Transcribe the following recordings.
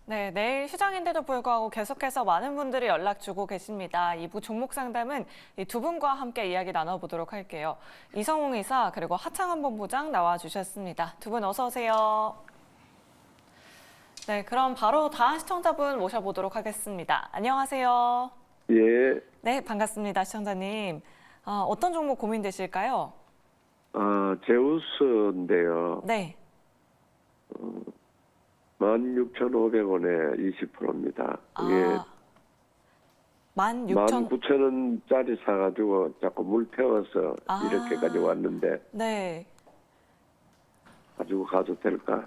네, 내일 휴장인데도 불구하고 계속해서 많은 분들이 연락 주고 계십니다. 2부 종목 상담은 이 두 분과 함께 이야기 나눠보도록 할게요. 이성웅 이사 그리고 하창원 본부장 나와주셨습니다. 두 분 어서 오세요. 네, 그럼 바로 다음 시청자분 모셔보도록 하겠습니다. 안녕하세요. 예, 네, 반갑습니다, 시청자님. 어떤 종목 고민되실까요? 제우스인데요. 네. 16,500원에 20%입니다. 이게 16,000. 19,000원짜리 사가지고 자꾸 물 태워서 이렇게까지 왔는데 네. 가지고 가도 될까?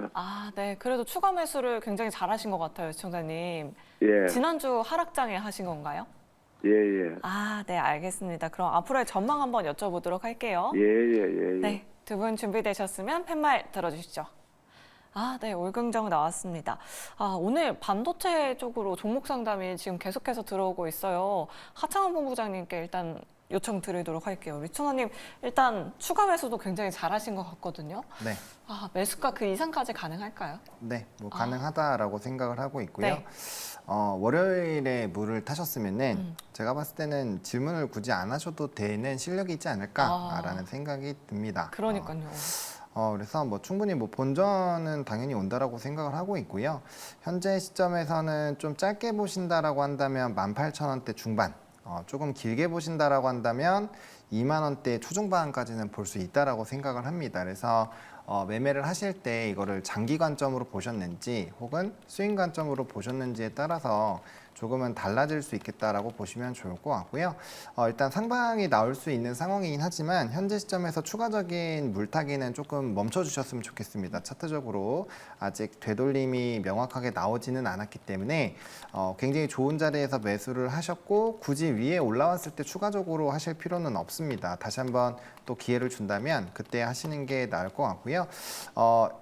네. 그래도 추가 매수를 굉장히 잘하신 것 같아요, 시청자님. 예, 지난주 하락장에 하신 건가요? 예, 예. 네, 알겠습니다. 그럼 앞으로의 전망 한번 여쭤보도록 할게요. 예, 예, 예, 예. 네, 두 분 준비되셨으면 팻말 들어주시죠. 네, 올긍정 나왔습니다. 오늘 반도체 쪽으로 종목 상담이 지금 계속해서 들어오고 있어요. 하창원 본부장님께 일단 요청 드리도록 할게요. 리천아님, 일단 추가 매수도 굉장히 잘하신 것 같거든요. 네. 매수가 그 이상까지 가능할까요? 네, 뭐 가능하다라고 생각을 하고 있고요. 네. 월요일에 물을 타셨으면은 제가 봤을 때는 질문을 굳이 안 하셔도 되는 실력이 있지 않을까라는 생각이 듭니다. 그러니까요. 그래서 뭐 충분히 뭐 본전은 당연히 온다라고 생각을 하고 있고요. 현재 시점에서는 좀 짧게 보신다라고 한다면 18,000원대 중반, 조금 길게 보신다라고 한다면 2만 원대 초중반까지는 볼 수 있다라고 생각을 합니다. 그래서 매매를 하실 때 이거를 장기 관점으로 보셨는지 혹은 스윙 관점으로 보셨는지에 따라서 조금은 달라질 수 있겠다라고 보시면 좋을 것 같고요. 일단 상방이 나올 수 있는 상황이긴 하지만 현재 시점에서 추가적인 물타기는 조금 멈춰주셨으면 좋겠습니다. 차트적으로 아직 되돌림이 명확하게 나오지는 않았기 때문에 굉장히 좋은 자리에서 매수를 하셨고 굳이 위에 올라왔을 때 추가적으로 하실 필요는 없습니다. 다시 한번 또 기회를 준다면 그때 하시는 게 나을 것 같고요.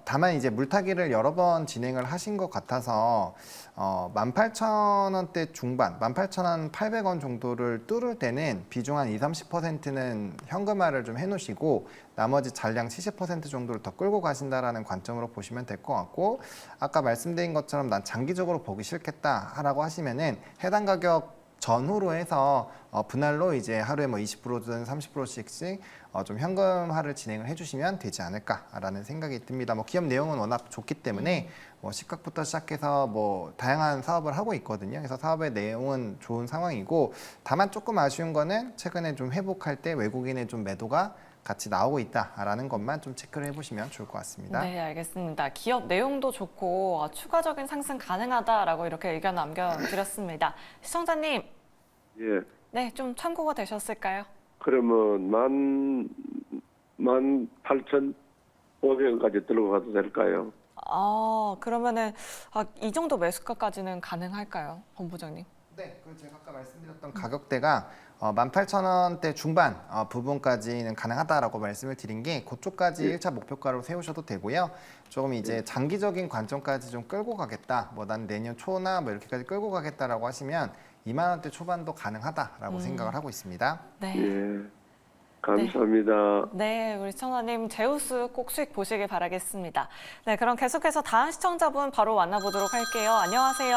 다만 이제 물타기를 여러 번 진행을 하신 것 같아서 18,000원대 중반, 18,800원 정도를 뚫을 때는 비중 한 20-30%는 현금화를 좀 해놓으시고 나머지 잔량 70% 정도를 더 끌고 가신다라는 관점으로 보시면 될 것 같고 아까 말씀드린 것처럼 난 장기적으로 보기 싫겠다라고 하시면은 해당 가격 전후로 해서 분할로 이제 하루에 뭐 20%든 30%씩 좀 현금화를 진행을 해주시면 되지 않을까라는 생각이 듭니다. 뭐 기업 내용은 워낙 좋기 때문에 뭐 식각부터 시작해서 뭐 다양한 사업을 하고 있거든요. 그래서 사업의 내용은 좋은 상황이고 다만 조금 아쉬운 거는 최근에 좀 회복할 때 외국인의 좀 매도가 같이 나오고 있다라는 것만 좀 체크를 해보시면 좋을 것 같습니다. 네, 알겠습니다. 기업 내용도 좋고 추가적인 상승 가능하다라고 이렇게 의견 남겨드렸습니다. 시청자님, 예. 네, 좀 참고가 되셨을까요? 그러면 18,500원까지 들고 가도 될까요? 그러면은 이 정도 매수가까지는 가능할까요, 본부장님? 네, 그 제가 아까 말씀드렸던 가격대가 18,000원대 중반 부분까지는 가능하다라고 말씀을 드린 게 그쪽까지 1차 목표가로 세우셔도 되고요. 조금 이제 장기적인 관점까지 좀 끌고 가겠다. 뭐 난 내년 초나 뭐 이렇게까지 끌고 가겠다라고 하시면 2만 원대 초반도 가능하다라고 생각을 하고 있습니다. 네. 예. 감사합니다. 네, 우리 시청자님 제우스 꼭 수익 보시길 바라겠습니다. 네, 그럼 계속해서 다음 시청자분 바로 만나보도록 할게요. 안녕하세요.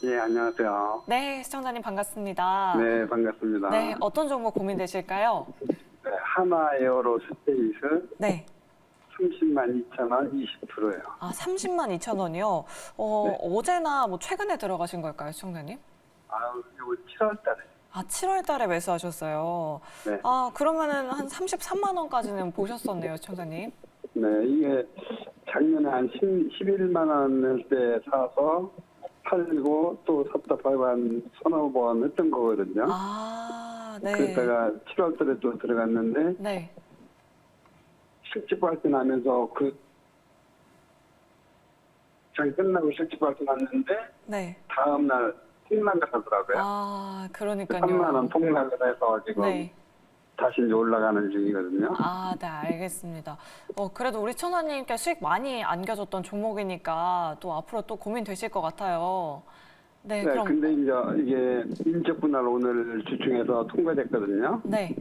예, 안녕하세요. 네, 시청자님 반갑습니다. 네, 반갑습니다. 네, 어떤 종목 고민되실까요? 네, 하나에어로 스페이스 네. 302,000원 20%예요. 302,000원이요. 네. 어제나 뭐 최근에 들어가신 걸까요, 시청자님? 이거 7월 달에. 7월 달에 매수하셨어요. 네. 그러면은 한 33만 원까지는 보셨었네요, 시청자님. 네, 이게 작년에 한 11만 원일 때 사서 팔고 또 샀다 팔고 한 서너 번 했던 거거든요. 네. 그랬다가 7월 달에 또 들어갔는데 네. 실직 발전하면서 장 끝나고 실직 발전했는데 네. 다음 날 폭락을 하더라고요. 그러니까요. 3만 원 폭락을 해서 지금 네. 다시 이제 올라가는 중이거든요. 네, 알겠습니다. 그래도 우리 천하님께 수익 많이 안겨줬던 종목이니까 또 앞으로 또 고민되실 것 같아요. 네, 네, 그럼. 근데 이제 이게 인적 분할 오늘 주중에서 통과됐거든요. 네.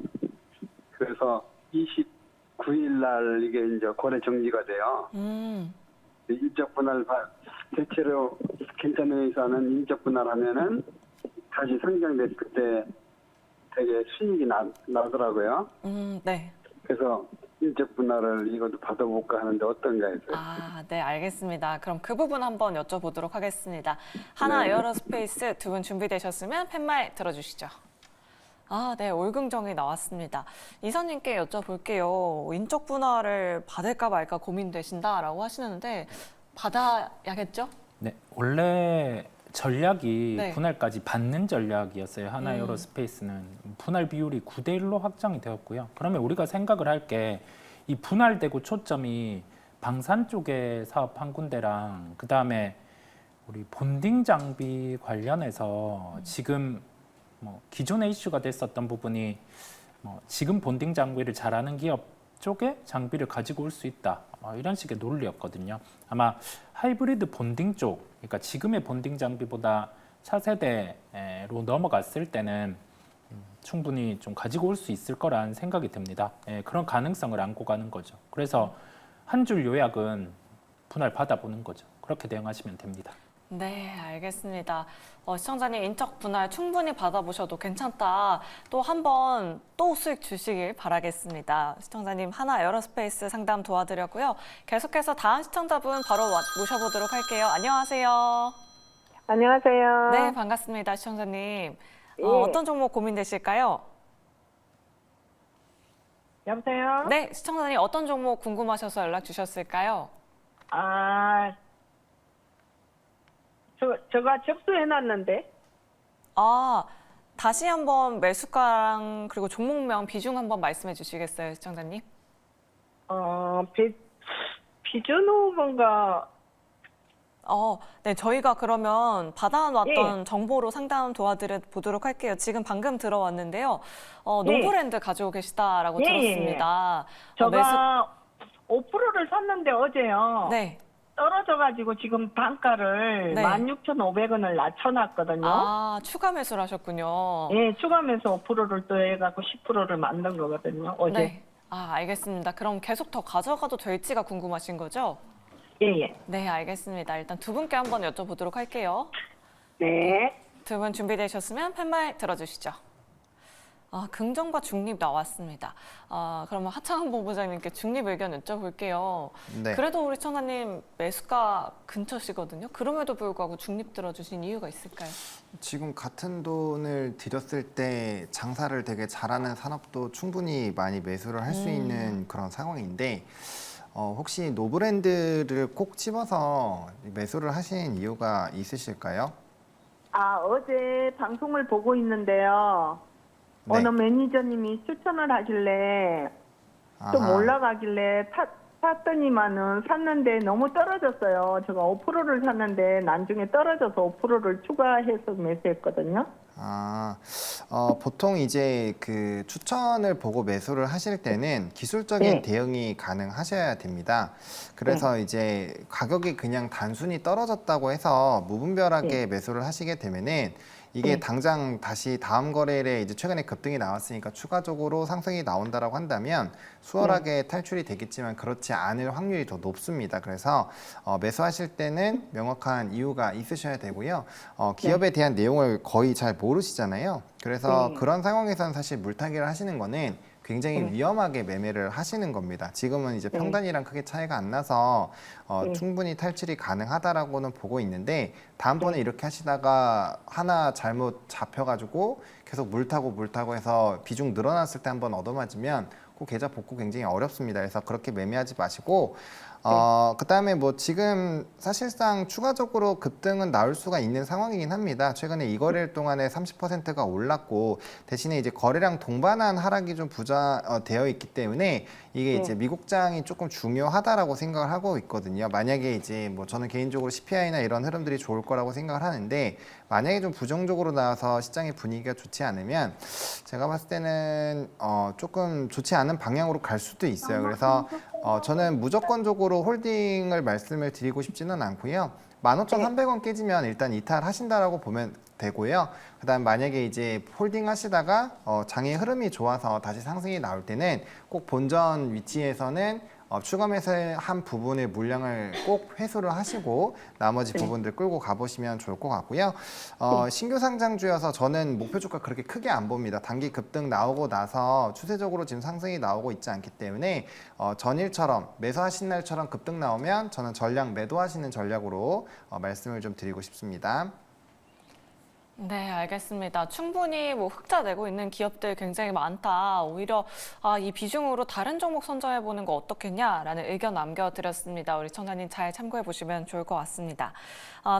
그래서 29일 날 이게 이제 거래 정지가 돼요. 음. 인적 분할 대체로 괜찮은 회사는 인적 분할하면은 다시 상장됐을 때 되게 수익이 나더라고요. 네. 그래서 인적 분할을 이것도 받아볼까 하는데 어떤가 해서요. 아, 네, 알겠습니다. 그럼 그 부분 한번 여쭤보도록 하겠습니다. 하나 네. 에어로스페이스 두 분 준비되셨으면 팻말 들어주시죠. 아, 네, 올금정이 나왔습니다. 이사님께 여쭤볼게요. 인적 분할을 받을까 말까 고민되신다라고 하시는데 받아야겠죠? 네, 원래 전략이 네. 분할까지 받는 전략이었어요. 하나 에어로스페이스는 분할 비율이 9대 1로 확정이 되었고요. 그러면 우리가 생각을 할 게 이 분할되고 초점이 방산 쪽에 사업 한 군데랑 그 다음에 우리 본딩 장비 관련해서 지금 뭐 기존에 이슈가 됐었던 부분이 뭐 지금 본딩 장비를 잘하는 기업 쪽에 장비를 가지고 올 수 있다. 이런 식의 논리였거든요. 아마 하이브리드 본딩 쪽, 그러니까 지금의 본딩 장비보다 차세대로 넘어갔을 때는 충분히 좀 가지고 올 수 있을 거란 생각이 듭니다. 그런 가능성을 안고 가는 거죠. 그래서 한 줄 요약은 분할 받아보는 거죠. 그렇게 대응하시면 됩니다. 네, 알겠습니다. 시청자님 인적 분할 충분히 받아보셔도 괜찮다. 또 한번 또 수익 주시길 바라겠습니다. 시청자님 하나 에어로스페이스 상담 도와드렸고요. 계속해서 다음 시청자분 바로 모셔보도록 할게요. 안녕하세요. 안녕하세요. 네, 반갑습니다. 시청자님. 예. 어떤 종목 고민되실까요? 여보세요? 네, 시청자님 어떤 종목 궁금하셔서 연락 주셨을까요? 아, 제가 접수해놨는데. 아, 다시 한번 매수가랑 그리고 종목명 비중 한번 말씀해 주시겠어요, 시청자님? 비준 후보가, 네, 저희가 그러면 받아놨던 예. 정보로 상담 도와드려 보도록 할게요. 지금 방금 들어왔는데요. 예. 노브랜드 가지고 계시다라고 예, 예, 예. 들었습니다. 제가 5%를 샀는데 어제요. 네. 떨어져가지고 지금 단가를 네. 16,500원을 낮춰놨거든요. 아, 추가 매수를 하셨군요. 예, 추가하면서 5%를 또 해갖고 10%를 만든 거거든요, 어제. 네. 아, 알겠습니다. 그럼 계속 더 가져가도 될지가 궁금하신 거죠? 예, 예. 네, 알겠습니다. 일단 두 분께 한번 여쭤보도록 할게요. 네. 두 분 준비되셨으면 팻말 들어주시죠. 긍정과 중립 나왔습니다. 그러면 하창한 본부장님께 중립 의견 여쭤볼게요. 네. 그래도 우리 청아님 매수가 근처시거든요. 그럼에도 불구하고 중립 들어주신 이유가 있을까요? 지금 같은 돈을 들였을 때 장사를 되게 잘하는 산업도 충분히 많이 매수를 할 수 있는 그런 상황인데 혹시 노브랜드를 꼭 집어서 매수를 하신 이유가 있으실까요? 어제 방송을 보고 있는데요. 네. 어느 매니저님이 추천을 하길래 좀 아하. 올라가길래 샀더니만은 샀는데 너무 떨어졌어요. 제가 5%를 샀는데 나중에 떨어져서 5%를 추가해서 매수했거든요. 보통 이제 그 추천을 보고 매수를 하실 때는 기술적인 네. 대응이 가능하셔야 됩니다. 그래서 이제 가격이 그냥 단순히 떨어졌다고 해서 무분별하게 매수를 하시게 되면은 이게 네. 당장 다시 다음 거래일에 이제 최근에 급등이 나왔으니까 추가적으로 상승이 나온다라고 한다면 수월하게 탈출이 되겠지만 그렇지 않을 확률이 더 높습니다. 그래서 매수하실 때는 명확한 이유가 있으셔야 되고요. 기업에 대한 내용을 거의 잘 모르시잖아요. 그래서 네. 그런 상황에서는 사실 물타기를 하시는 거는 굉장히 위험하게 매매를 하시는 겁니다. 지금은 이제 평단이랑 크게 차이가 안 나서 충분히 탈출이 가능하다라고는 보고 있는데 다음번에 이렇게 하시다가 하나 잘못 잡혀가지고 계속 물타고 해서 비중 늘어났을 때 한번 얻어맞으면 그 계좌 복구 굉장히 어렵습니다. 그래서 그렇게 매매하지 마시고 그다음에 뭐 지금 사실상 추가적으로 급등은 나올 수가 있는 상황이긴 합니다. 최근에 이 거래일 동안에 30%가 올랐고 대신에 이제 거래량 동반한 하락이 좀 되어 있기 때문에 이게 이제 미국장이 조금 중요하다라고 생각을 하고 있거든요. 만약에 이제 뭐 저는 개인적으로 CPI나 이런 흐름들이 좋을 거라고 생각을 하는데 만약에 좀 부정적으로 나와서 시장의 분위기가 좋지 않으면 제가 봤을 때는 조금 좋지 않은 방향으로 갈 수도 있어요. 그래서 저는 무조건적으로 홀딩을 말씀을 드리고 싶지는 않고요. 15,300원 깨지면 일단 이탈하신다라고 보면 되고요. 그다음 만약에 이제 홀딩 하시다가 장의 흐름이 좋아서 다시 상승이 나올 때는 꼭 본전 위치에서는 추가 매수한 부분의 물량을 꼭 회수를 하시고 나머지 부분들 끌고 가보시면 좋을 것 같고요. 신규 상장주여서 저는 목표 주가 그렇게 크게 안 봅니다. 단기 급등 나오고 나서 추세적으로 지금 상승이 나오고 있지 않기 때문에 전일처럼 매수하신 날처럼 급등 나오면 저는 전량 매도하시는 전략으로 말씀을 좀 드리고 싶습니다. 네, 알겠습니다. 충분히 뭐 흑자 내고 있는 기업들 굉장히 많다. 오히려 이 비중으로 다른 종목 선정해 보는 거 어떻겠냐라는 의견 남겨드렸습니다. 우리 청자님 잘 참고해 보시면 좋을 것 같습니다.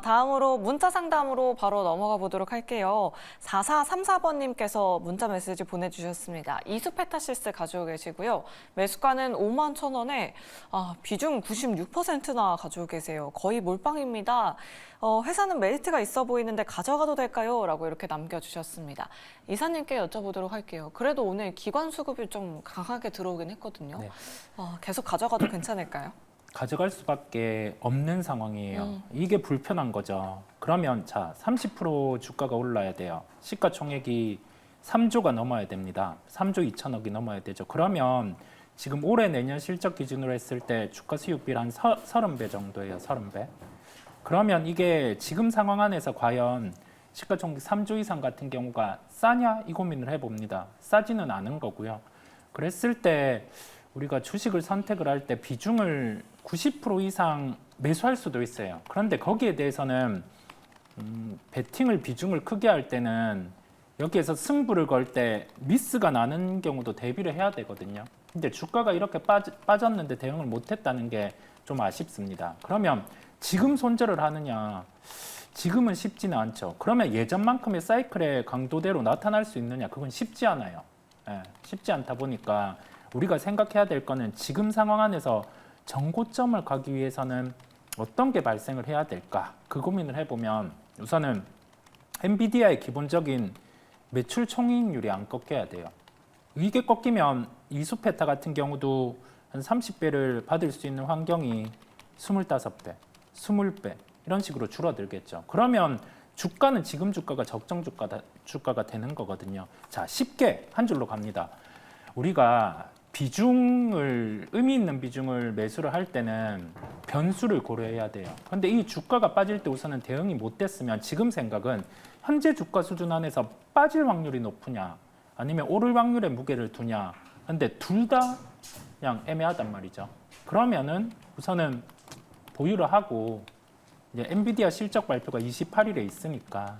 다음으로 문자 상담으로 바로 넘어가 보도록 할게요. 4434번님께서 문자 메시지 보내주셨습니다. 이수페타시스 가지고 계시고요. 매수가는 51,000원에 비중 96%나 가지고 계세요. 거의 몰빵입니다. 회사는 메리트가 있어 보이는데 가져가도 될까요? 라고 이렇게 남겨주셨습니다. 이사님께 여쭤보도록 할게요. 그래도 오늘 기관 수급이 좀 강하게 들어오긴 했거든요. 네. 계속 가져가도 괜찮을까요? 가져갈 수밖에 없는 상황이에요. 이게 불편한 거죠. 그러면 자, 30% 주가가 올라야 돼요. 시가총액이 3조가 넘어야 됩니다. 3조 2천억이 넘어야 되죠. 그러면 지금 올해 내년 실적 기준으로 했을 때 주가 수익비를 한 30배 정도예요. 30배. 그러면 이게 지금 상황 안에서 과연 시가총액 3조 이상 같은 경우가 싸냐? 이 고민을 해봅니다. 싸지는 않은 거고요. 그랬을 때 우리가 주식을 선택을 할 때 비중을 90% 이상 매수할 수도 있어요. 그런데 거기에 대해서는 베팅을 비중을 크게 할 때는 여기에서 승부를 걸 때 미스가 나는 경우도 대비를 해야 되거든요. 근데 주가가 이렇게 빠졌는데 대응을 못했다는 게 좀 아쉽습니다. 그러면 지금 손절을 하느냐? 지금은 쉽지는 않죠. 그러면 예전만큼의 사이클의 강도대로 나타날 수 있느냐? 그건 쉽지 않아요. 쉽지 않다 보니까 우리가 생각해야 될 거는 지금 상황 안에서 정고점을 가기 위해서는 어떤 게 발생을 해야 될까? 그 고민을 해보면 우선은 엔비디아의 기본적인 매출 총이익률이 안 꺾여야 돼요. 이게 꺾이면 이수페타 같은 경우도 한 30배를 받을 수 있는 환경이 25배, 20배 이런 식으로 줄어들겠죠. 그러면 주가는 지금 주가가 적정 주가가 되는 거거든요. 자, 쉽게 한 줄로 갑니다. 우리가 비중을 의미 있는 비중을 매수를 할 때는 변수를 고려해야 돼요. 그런데 이 주가가 빠질 때 우선은 대응이 못 됐으면 지금 생각은 현재 주가 수준 안에서 빠질 확률이 높으냐 아니면 오를 확률에 무게를 두냐. 근데 둘 다 그냥 애매하단 말이죠. 그러면은 우선은 보유를 하고 이제 엔비디아 실적 발표가 28일에 있으니까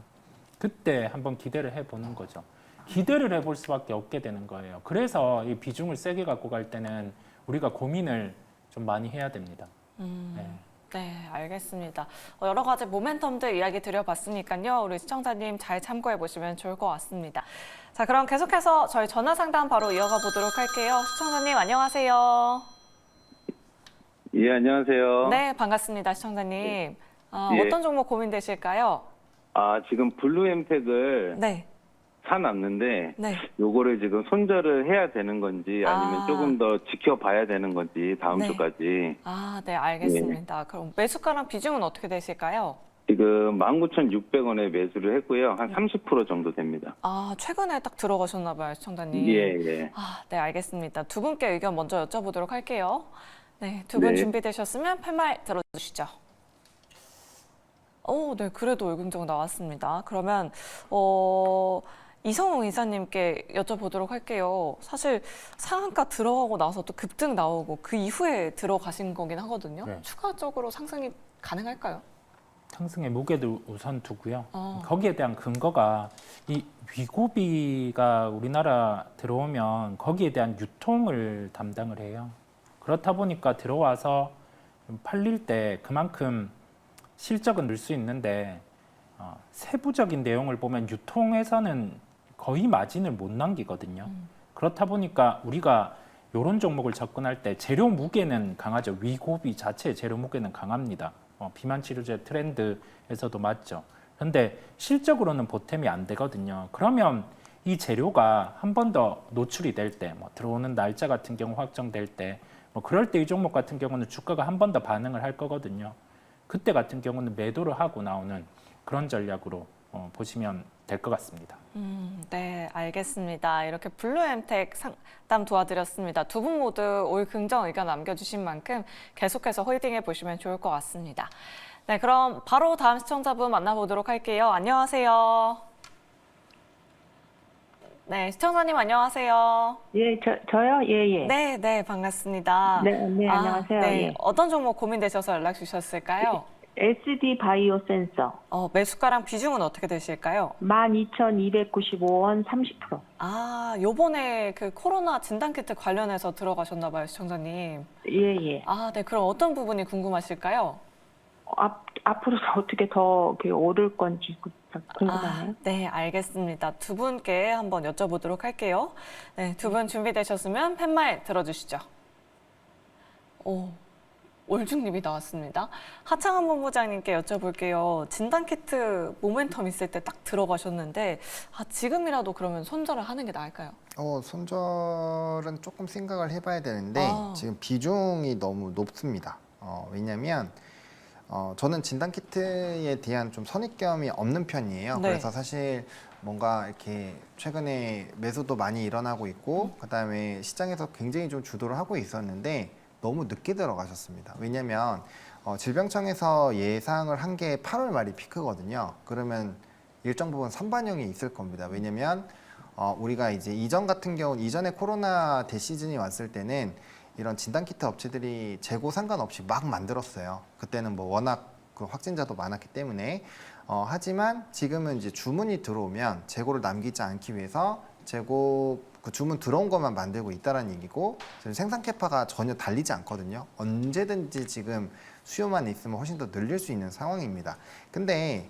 그때 한번 기대를 해보는 거죠. 기대를 해볼 수밖에 없게 되는 거예요. 그래서 이 비중을 세게 갖고 갈 때는 우리가 고민을 좀 많이 해야 됩니다. 네, 알겠습니다. 여러 가지 모멘텀들 이야기 드려봤으니까요. 우리 시청자님 잘 참고해 보시면 좋을 것 같습니다. 자, 그럼 계속해서 저희 전화 상담 바로 이어가 보도록 할게요. 시청자님 안녕하세요. 예, 안녕하세요. 네, 반갑습니다. 시청자님. 예. 어떤 종목 고민되실까요? 지금 블루엠텍을 네, 사놨는데 네. 요거를 지금 손절을 해야 되는 건지 아니면 조금 더 지켜봐야 되는 건지 다음 네. 주까지. 네, 알겠습니다. 그럼 매수가랑 비중은 어떻게 되실까요? 지금 19,600원에 매수를 했고요. 한 30% 정도 됩니다. 최근에 딱 들어가셨나 봐요, 시청자님. 예. 네, 알겠습니다. 두 분께 의견 먼저 여쭤보도록 할게요. 네, 두 분 네. 준비되셨으면 팻말 들어주시죠. 네, 그래도 의견정 나왔습니다. 그러면 이성웅 이사님께 여쭤보도록 할게요. 사실 상한가 들어가고 나서 또 급등 나오고 그 이후에 들어가신 거긴 하거든요. 네. 추가적으로 상승이 가능할까요? 상승의 무게도 우선 두고요. 거기에 대한 근거가 이 위고비가 우리나라 들어오면 거기에 대한 유통을 담당을 해요. 그렇다 보니까 들어와서 좀 팔릴 때 그만큼 실적은 늘 수 있는데 세부적인 내용을 보면 유통에서는 거의 마진을 못 남기거든요. 그렇다 보니까 우리가 이런 종목을 접근할 때 재료 무게는 강하죠. 위고비 자체의 재료 무게는 강합니다. 비만 치료제 트렌드에서도 맞죠. 그런데 실적으로는 보탬이 안 되거든요. 그러면 이 재료가 한 번 더 노출이 될 때, 들어오는 날짜 같은 경우 확정될 때, 그럴 때 이 종목 같은 경우는 주가가 한 번 더 반응을 할 거거든요. 그때 같은 경우는 매도를 하고 나오는 그런 전략으로 보시면 될 것 같습니다. 네, 알겠습니다. 이렇게 블루엠텍 상담 도와드렸습니다. 두 분 모두 올 긍정 의견 남겨주신 만큼 계속해서 홀딩해 보시면 좋을 것 같습니다. 네, 그럼 바로 다음 시청자분 만나보도록 할게요. 안녕하세요. 네, 시청자님 안녕하세요. 예, 저요? 예, 예. 네, 네, 반갑습니다. 네, 안녕하세요. 네, 예. 어떤 종목 고민되셔서 연락 주셨을까요? SD 바이오 센서 매수가랑 비중은 어떻게 되실까요? 12,295원 30%. 아, 요번에 그 코로나 진단키트 관련해서 들어가셨나 봐요, 시청자님. 예, 예. 아, 네, 그럼 어떤 부분이 궁금하실까요? 앞으로도 어떻게 더 오를 건지 궁금하네요. 네, 알겠습니다. 두 분께 한번 여쭤보도록 할게요. 네, 두 분 준비되셨으면 팻말 들어주시죠. 올중립이 나왔습니다. 하창한 본부장님께 여쭤볼게요. 진단키트 모멘텀 있을 때 딱 들어가셨는데 지금이라도 그러면 손절을 하는 게 나을까요? 손절은 조금 생각을 해봐야 되는데 지금 비중이 너무 높습니다. 왜냐면 저는 진단키트에 대한 좀 선입견이 없는 편이에요. 네. 그래서 사실 뭔가 이렇게 최근에 매수도 많이 일어나고 있고 그다음에 시장에서 굉장히 좀 주도를 하고 있었는데 너무 늦게 들어가셨습니다. 왜냐면 질병청에서 예상을 한 게 8월 말이 피크거든요. 그러면 일정 부분 선반영이 있을 겁니다. 왜냐면 우리가 이제 이전 같은 경우는 이전에 코로나 대시즌이 왔을 때는 이런 진단키트 업체들이 재고 상관없이 막 만들었어요. 그때는 뭐 워낙 그 확진자도 많았기 때문에 하지만 지금은 이제 주문이 들어오면 재고를 남기지 않기 위해서 재고 그 주문 들어온 것만 만들고 있다라는 얘기고 지금 생산 캐파가 전혀 달리지 않거든요. 언제든지 지금 수요만 있으면 훨씬 더 늘릴 수 있는 상황입니다. 근데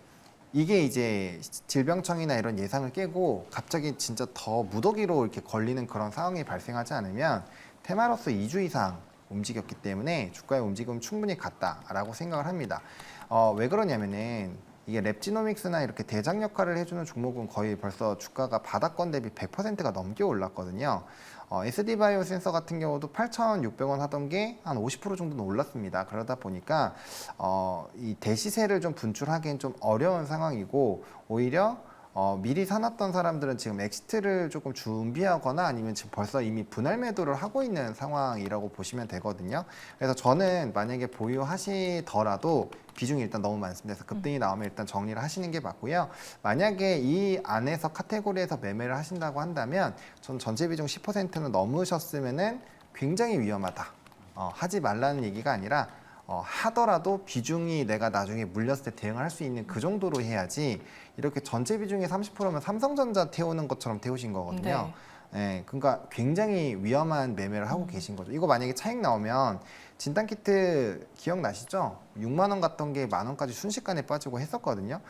이게 이제 질병청이나 이런 예상을 깨고 갑자기 진짜 더 무더기로 이렇게 걸리는 그런 상황이 발생하지 않으면 테마로서 2주 이상 움직였기 때문에 주가의 움직임은 충분히 같다라고 생각을 합니다. 왜 그러냐면은 이게 랩지노믹스나 이렇게 대장 역할을 해주는 종목은 거의 벌써 주가가 바닥권 대비 100%가 넘게 올랐거든요. SD바이오 센서 같은 경우도 8,600원 하던 게 한 50% 정도는 올랐습니다. 그러다 보니까 이 대시세를 좀 분출하기엔 좀 어려운 상황이고 오히려 미리 사놨던 사람들은 지금 엑시트를 조금 준비하거나 아니면 지금 벌써 이미 분할 매도를 하고 있는 상황이라고 보시면 되거든요. 그래서 저는 만약에 보유하시더라도 비중이 일단 너무 많습니다. 그래서 급등이 나오면 일단 정리를 하시는 게 맞고요. 만약에 이 안에서 카테고리에서 매매를 하신다고 한다면 전 전체 비중 10%는 넘으셨으면은 굉장히 위험하다. 하지 말라는 얘기가 아니라 하더라도 비중이 내가 나중에 물렸을 때 대응할 수 있는 그 정도로 해야지 이렇게 전체 비중이 30%면 삼성전자 태우는 것처럼 태우신 거거든요. 네, 그러니까 굉장히 위험한 매매를 하고 계신 거죠. 이거 만약에 차익 나오면 진단키트 기억나시죠? 6만 원 갔던 게 1만 원까지 순식간에 빠지고 했었거든요.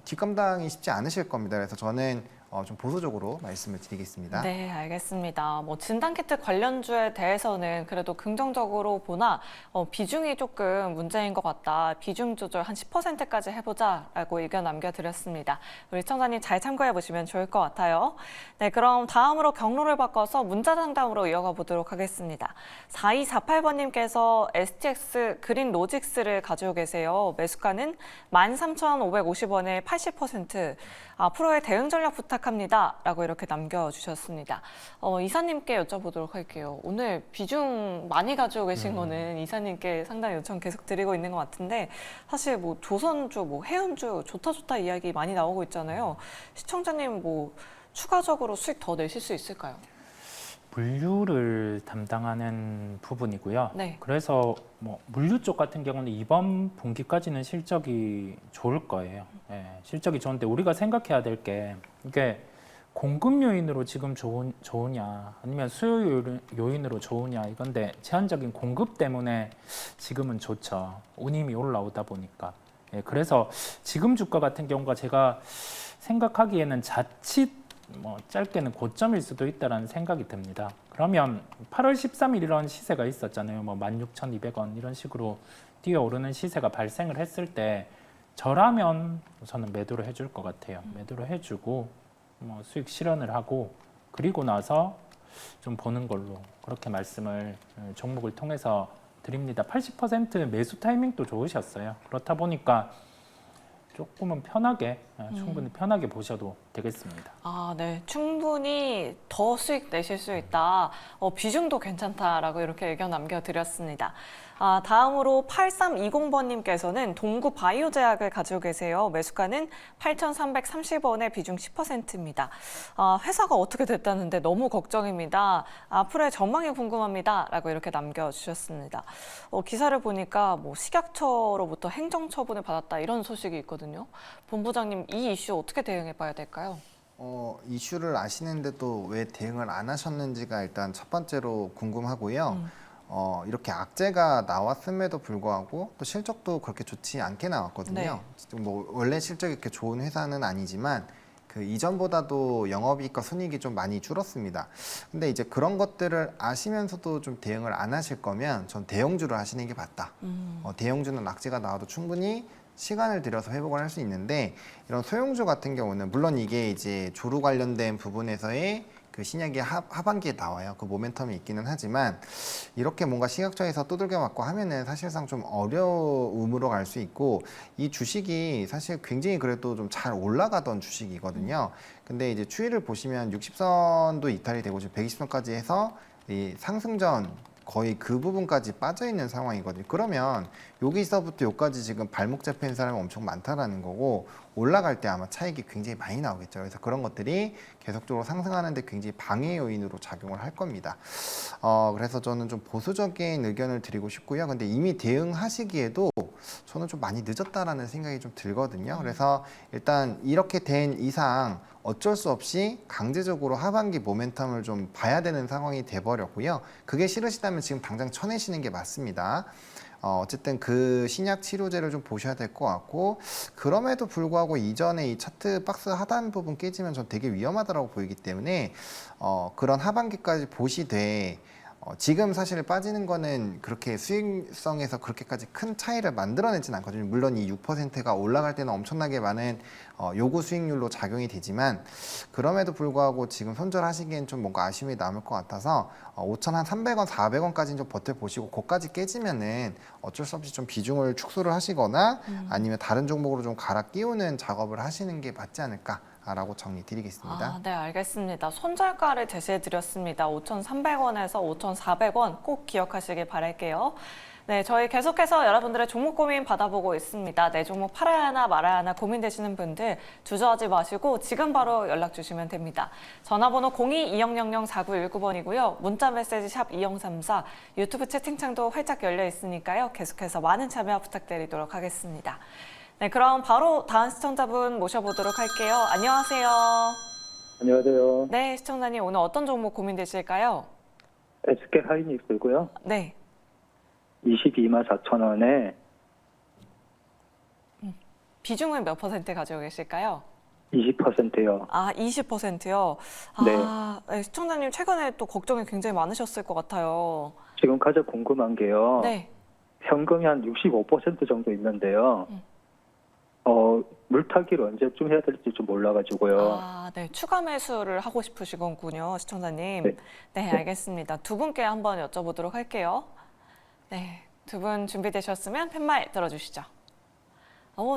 뒷감당이 쉽지 않으실 겁니다. 그래서 저는 좀 보수적으로 말씀을 드리겠습니다. 네, 알겠습니다. 진단키트 관련주에 대해서는 그래도 긍정적으로 보나 비중이 조금 문제인 것 같다. 비중 조절 한 10%까지 해보자라고 의견 남겨드렸습니다. 우리 시청자님 잘 참고해 보시면 좋을 것 같아요. 네, 그럼 다음으로 경로를 바꿔서 문자 상담으로 이어가 보도록 하겠습니다. 4248번님께서 STX 그린 로직스를 가지고 계세요. 매수가는 13,550원에 80%. 앞으로의 대응 전략 부탁합니다. 라고 이렇게 남겨주셨습니다. 이사님께 여쭤보도록 할게요. 오늘 비중 많이 가지고 계신 거는 이사님께 상당히 요청 계속 드리고 있는 것 같은데 사실 조선주, 해운주 좋다 이야기 많이 나오고 있잖아요. 시청자님 추가적으로 수익 더 내실 수 있을까요? 물류를 담당하는 부분이고요. 네. 그래서 물류 쪽 같은 경우는 이번 분기까지는 실적이 좋을 거예요. 실적이 좋은데 우리가 생각해야 될 게 이게 공급 요인으로 지금 좋으냐 아니면 수요 요인으로 좋으냐 이건데 제한적인 공급 때문에 지금은 좋죠. 운임이 올라오다 보니까. 그래서 지금 주가 같은 경우가 제가 생각하기에는 자칫 짧게는 고점일 수도 있다라는 생각이 듭니다. 그러면 8월 13일 이런 시세가 있었잖아요. 16,200원 이런 식으로 뛰어오르는 시세가 발생을 했을 때 저라면 저는 매도를 해줄 것 같아요. 매도를 해주고 수익 실현을 하고 그리고 나서 좀 보는 걸로 그렇게 말씀을 종목을 통해서 드립니다. 80% 매수 타이밍도 좋으셨어요. 그렇다 보니까 조금은 편하게 충분히 편하게 보셔도 되겠습니다. 아, 네. 충분히 더 수익 내실 수 있다. 비중도 괜찮다라고 이렇게 의견 남겨드렸습니다. 아, 다음으로 8320번님께서는 동구 바이오제약을 가지고 계세요. 매수가는 8,330원에 비중 10%입니다. 아, 회사가 어떻게 됐다는데 너무 걱정입니다. 앞으로의 전망이 궁금합니다. 라고 이렇게 남겨주셨습니다. 기사를 보니까 뭐 식약처로부터 행정처분을 받았다 이런 소식이 있거든요. 본부장님, 이 이슈 어떻게 대응해 봐야 될까요? 이슈를 아시는데 또 왜 대응을 안 하셨는지가 일단 첫 번째로 궁금하고요. 이렇게 악재가 나왔음에도 불구하고 또 실적도 그렇게 좋지 않게 나왔거든요. 네. 뭐 원래 실적이 이렇게 좋은 회사는 아니지만 그 이전보다도 영업이익과 순이익이 좀 많이 줄었습니다. 근데 이제 그런 것들을 아시면서도 좀 대응을 안 하실 거면 전 대형주를 하시는 게 맞다. 대형주는 악재가 나와도 충분히 시간을 들여서 회복을 할 수 있는데 이런 소형주 같은 경우는 물론 이게 이제 조루 관련된 부분에서의 그 신약이 하반기에 나와요. 그 모멘텀이 있기는 하지만 이렇게 뭔가 시각처에서 두들겨 맞고 하면은 사실상 좀 어려움으로 갈 수 있고 이 주식이 사실 굉장히 그래도 좀 잘 올라가던 주식이거든요. 근데 이제 추이를 보시면 60선도 이탈이 되고 지금 120선까지 해서 이 상승전 거의 그 부분까지 빠져 있는 상황이거든요. 그러면 여기서부터 여기까지 지금 발목 잡힌 사람이 엄청 많다라는 거고 올라갈 때 아마 차익이 굉장히 많이 나오겠죠. 그래서 그런 것들이 계속적으로 상승하는데 굉장히 방해 요인으로 작용을 할 겁니다. 그래서 저는 좀 보수적인 의견을 드리고 싶고요. 근데 이미 대응하시기에도 저는 좀 많이 늦었다라는 생각이 좀 들거든요. 그래서 일단 이렇게 된 이상 어쩔 수 없이 강제적으로 하반기 모멘텀을 좀 봐야 되는 상황이 돼버렸고요. 그게 싫으시다면 지금 당장 쳐내시는 게 맞습니다. 어쨌든 그 신약 치료제를 좀 보셔야 될 것 같고 그럼에도 불구하고 이전에 이 차트 박스 하단 부분 깨지면 전 되게 위험하다고 보이기 때문에 그런 하반기까지 보시되 지금 사실 빠지는 거는 그렇게 수익성에서 그렇게까지 큰 차이를 만들어내진 않거든요. 물론 이 6%가 올라갈 때는 엄청나게 많은 요구 수익률로 작용이 되지만 그럼에도 불구하고 지금 손절하시기엔 좀 뭔가 아쉬움이 남을 것 같아서 5,300원, 400원까지는 좀 버텨보시고 그까지 깨지면은 어쩔 수 없이 좀 비중을 축소를 하시거나 아니면 다른 종목으로 좀 갈아 끼우는 작업을 하시는 게 맞지 않을까. 라고 정리 드리겠습니다. 아, 네, 알겠습니다. 손절가를 제시해 드렸습니다. 5,300원에서 5,400원 꼭 기억하시길 바랄게요. 네, 저희 계속해서 여러분들의 종목 고민 받아보고 있습니다. 내 종목 팔아야 하나 말아야 하나 고민되시는 분들 주저하지 마시고 지금 바로 연락 주시면 됩니다. 전화번호 02-2000-4919번이고요. 문자 메시지 샵 2034, 유튜브 채팅창도 활짝 열려 있으니까요. 계속해서 많은 참여 부탁드리도록 하겠습니다. 네, 그럼 바로 다음 시청자분 모셔보도록 할게요. 안녕하세요. 안녕하세요. 네, 시청자님 오늘 어떤 종목 고민되실까요? SK 하이닉스고요. 네, 224,000원에 비중은 몇 퍼센트 가지고 계실까요? 20%요. 아, 20%요? 아, 네, 시청자님 최근에 또 걱정이 굉장히 많으셨을 것 같아요. 지금 가장 궁금한 게요. 네, 현금이 한 65% 정도 있는데요. 물타기를 언제쯤 해야 될지 좀 몰라가지고요. 아, 네, 추가 매수를 하고 싶으시군요, 시청자님. 네. 네, 알겠습니다. 두 분께 한번 여쭤보도록 할게요. 네, 두 분 준비되셨으면 팻말 들어주시죠.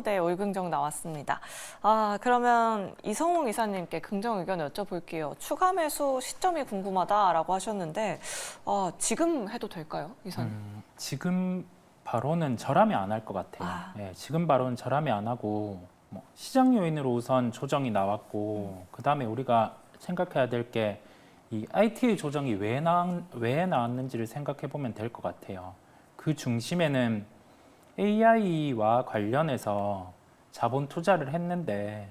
네, 올긍정 나왔습니다. 아, 그러면 이성웅 이사님께 긍정 의견 여쭤볼게요. 추가 매수 시점이 궁금하다라고 하셨는데 지금 해도 될까요, 이사님? 지금 바로는 절하면 안 할 것 같아요. 예, 지금 바로는 절하면 안 하고 뭐 시장 요인으로 우선 조정이 나왔고 그 다음에 우리가 생각해야 될 게 이 ITA 조정이 왜 나왔는지를 생각해 보면 될 것 같아요. 그 중심에는 AI와 관련해서 자본 투자를 했는데